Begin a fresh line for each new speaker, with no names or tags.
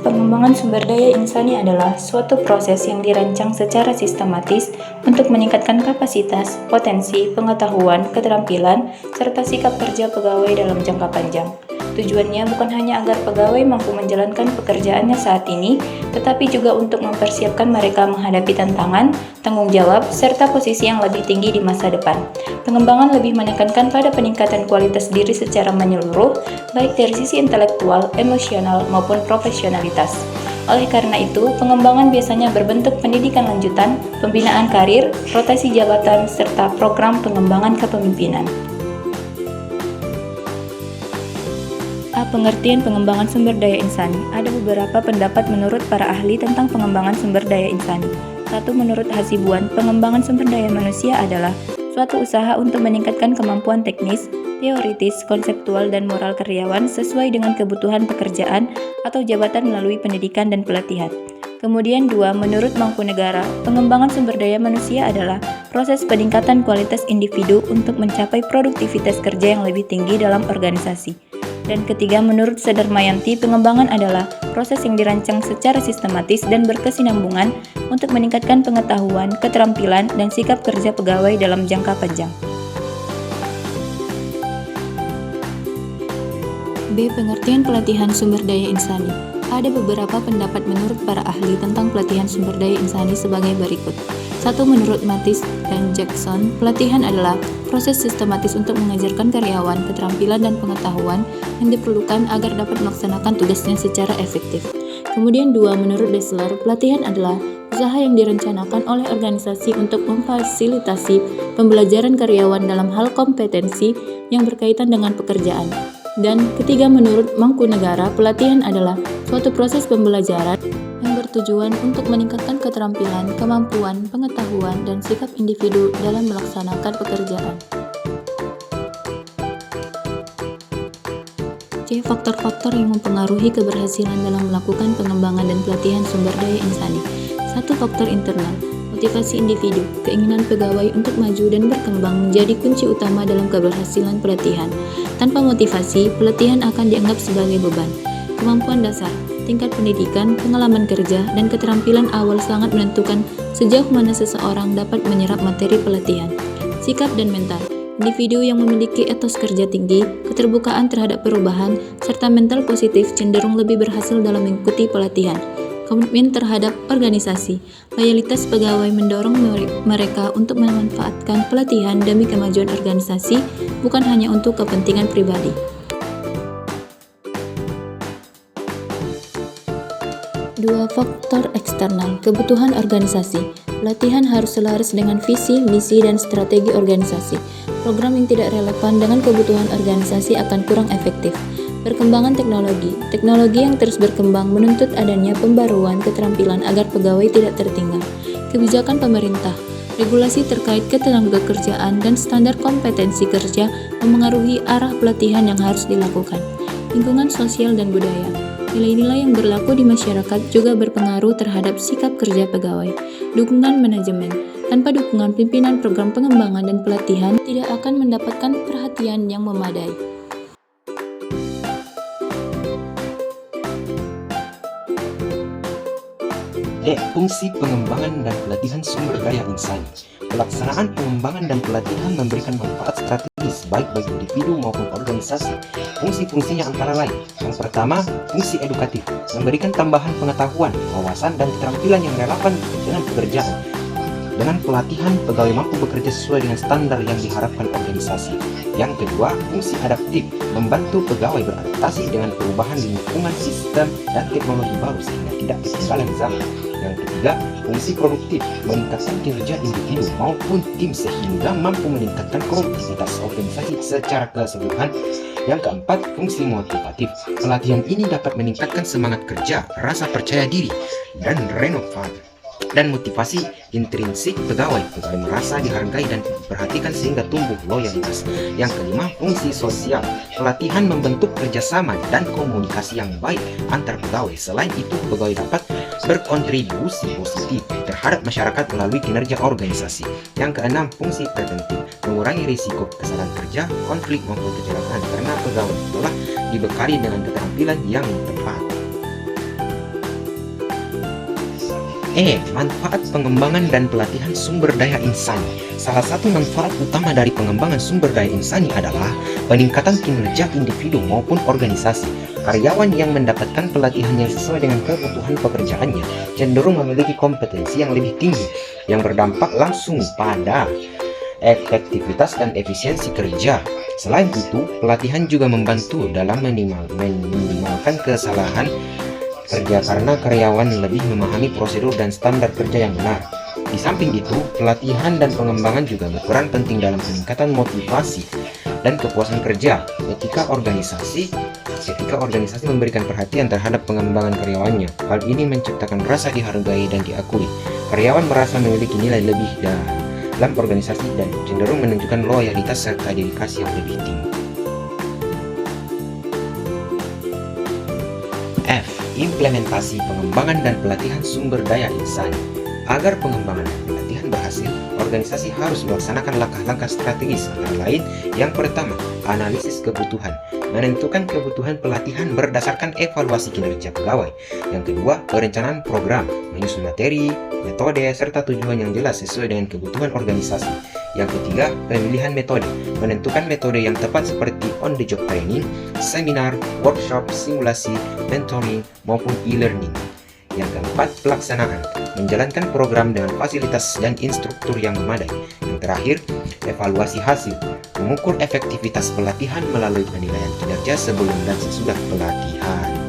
Pengembangan sumber daya insani adalah suatu proses yang dirancang secara sistematis untuk meningkatkan kapasitas, potensi, pengetahuan, keterampilan, serta sikap kerja pegawai dalam jangka panjang. Tujuannya bukan hanya agar pegawai mampu menjalankan pekerjaannya saat ini, tetapi juga untuk mempersiapkan mereka menghadapi tantangan, tanggung jawab, serta posisi yang lebih tinggi di masa depan. Pengembangan lebih menekankan pada peningkatan kualitas diri secara menyeluruh, baik dari sisi intelektual, emosional, maupun profesionalitas. Oleh karena itu, pengembangan biasanya berbentuk pendidikan lanjutan, pembinaan karir, rotasi jabatan, serta program pengembangan kepemimpinan. Pengertian pengembangan sumber daya insani. Ada beberapa pendapat menurut para ahli tentang pengembangan sumber daya insani. Satu, menurut Hasibuan, pengembangan sumber daya manusia adalah suatu usaha untuk meningkatkan kemampuan teknis, teoritis, konseptual, dan moral karyawan sesuai dengan kebutuhan pekerjaan atau jabatan melalui pendidikan dan pelatihan. Kemudian dua, menurut Mangkunegara, pengembangan sumber daya manusia adalah proses peningkatan kualitas individu untuk mencapai produktivitas kerja yang lebih tinggi dalam organisasi. Dan ketiga, menurut Sadarmayanti, pengembangan adalah proses yang dirancang secara sistematis dan berkesinambungan untuk meningkatkan pengetahuan, keterampilan, dan sikap kerja pegawai dalam jangka panjang. B. Pengertian pelatihan sumber daya insani. Ada beberapa pendapat menurut para ahli tentang pelatihan sumber daya insani sebagai berikut. 1. Menurut Mathis dan Jackson, pelatihan adalah proses sistematis untuk mengajarkan karyawan keterampilan dan pengetahuan yang diperlukan agar dapat melaksanakan tugasnya secara efektif. Kemudian 2. Menurut Dessler, pelatihan adalah usaha yang direncanakan oleh organisasi untuk memfasilitasi pembelajaran karyawan dalam hal kompetensi yang berkaitan dengan pekerjaan. Dan ketiga, menurut Mangkunegara, pelatihan adalah suatu proses pembelajaran yang bertujuan untuk meningkatkan keterampilan, kemampuan, pengetahuan, dan sikap individu dalam melaksanakan pekerjaan. C. Faktor-faktor yang mempengaruhi keberhasilan dalam melakukan pengembangan dan pelatihan sumber daya insani. 1. Faktor internal. Motivasi individu, keinginan pegawai untuk maju dan berkembang menjadi kunci utama dalam keberhasilan pelatihan. Tanpa motivasi, pelatihan akan dianggap sebagai beban. Kemampuan dasar, tingkat pendidikan, pengalaman kerja, dan keterampilan awal sangat menentukan sejauh mana seseorang dapat menyerap materi pelatihan. Sikap dan mental, individu yang memiliki etos kerja tinggi, keterbukaan terhadap perubahan, serta mental positif cenderung lebih berhasil dalam mengikuti pelatihan. Komitmen terhadap organisasi, loyalitas pegawai mendorong mereka untuk memanfaatkan pelatihan demi kemajuan organisasi, bukan hanya untuk kepentingan pribadi. 2. Faktor eksternal, kebutuhan organisasi. Pelatihan harus selaras dengan visi, misi, dan strategi organisasi. Program yang tidak relevan dengan kebutuhan organisasi akan kurang efektif. Perkembangan teknologi. Teknologi yang terus berkembang menuntut adanya pembaruan keterampilan agar pegawai tidak tertinggal. Kebijakan pemerintah, regulasi terkait ketenagakerjaan dan standar kompetensi kerja memengaruhi arah pelatihan yang harus dilakukan. Lingkungan sosial dan budaya. Nilai-nilai yang berlaku di masyarakat juga berpengaruh terhadap sikap kerja pegawai. Dukungan manajemen. Tanpa dukungan pimpinan program pengembangan dan pelatihan tidak akan mendapatkan perhatian yang memadai.
D. Fungsi pengembangan dan pelatihan sumber daya insani. Pelaksanaan pengembangan dan pelatihan memberikan manfaat strategis baik bagi individu maupun organisasi. Fungsi-fungsinya antara lain: yang pertama, fungsi edukatif, memberikan tambahan pengetahuan, wawasan, dan keterampilan yang relevan dengan pekerjaan. Dengan pelatihan, pegawai mampu bekerja sesuai dengan standar yang diharapkan organisasi. Yang kedua, fungsi adaptif, membantu pegawai beradaptasi dengan perubahan di lingkungan, sistem, dan teknologi baru sehingga tidak ketinggalan zaman. Yang ketiga, fungsi produktif, meningkatkan kinerja individu maupun tim sehingga mampu meningkatkan produktivitas organisasi secara keseluruhan. Yang keempat, fungsi motivatif. Pelatihan ini dapat meningkatkan semangat kerja, rasa percaya diri, dan motivasi intrinsik pegawai. Pegawai merasa dihargai dan diperhatikan sehingga tumbuh loyalitas. Yang kelima, fungsi sosial. Pelatihan membentuk kerjasama dan komunikasi yang baik antar pegawai. Selain itu, pegawai dapat berkontribusi positif terhadap masyarakat melalui kinerja organisasi. Yang keenam, fungsi preventif. Mengurangi risiko kesalahan kerja, konflik maupun kecelakaan karena pegawai telah dibekali dengan keterampilan yang tepat. Manfaat pengembangan dan pelatihan sumber daya insani. Salah satu manfaat utama dari pengembangan sumber daya insani adalah peningkatan kinerja individu maupun organisasi. Karyawan yang mendapatkan pelatihan yang sesuai dengan kebutuhan pekerjaannya cenderung memiliki kompetensi yang lebih tinggi, yang berdampak langsung pada efektivitas dan efisiensi kerja. Selain itu, pelatihan juga membantu dalam minimalkan kesalahan kerja karena karyawan lebih memahami prosedur dan standar kerja yang benar. Di samping itu, pelatihan dan pengembangan juga berperan penting dalam peningkatan motivasi dan kepuasan kerja. Ketika organisasi memberikan perhatian terhadap pengembangan karyawannya, hal ini menciptakan rasa dihargai dan diakui. Karyawan merasa memiliki nilai lebih dalam organisasi dan cenderung menunjukkan loyalitas serta dedikasi yang lebih tinggi. Implementasi pengembangan dan pelatihan sumber daya insani. Agar pengembangan dan pelatihan berhasil, organisasi harus melaksanakan langkah-langkah strategis, antara lain yang pertama, analisis kebutuhan. Menentukan kebutuhan pelatihan berdasarkan evaluasi kinerja pegawai. Yang kedua, perencanaan program, menyusun materi, metode, serta tujuan yang jelas sesuai dengan kebutuhan organisasi. Yang ketiga, pemilihan metode. Menentukan metode yang tepat seperti on-the-job training, seminar, workshop, simulasi, mentoring, maupun e-learning. Yang keempat, pelaksanaan. Menjalankan program dengan fasilitas dan instruktur yang memadai. Yang terakhir, evaluasi hasil. Mengukur efektivitas pelatihan melalui penilaian kinerja sebelum dan sesudah pelatihan.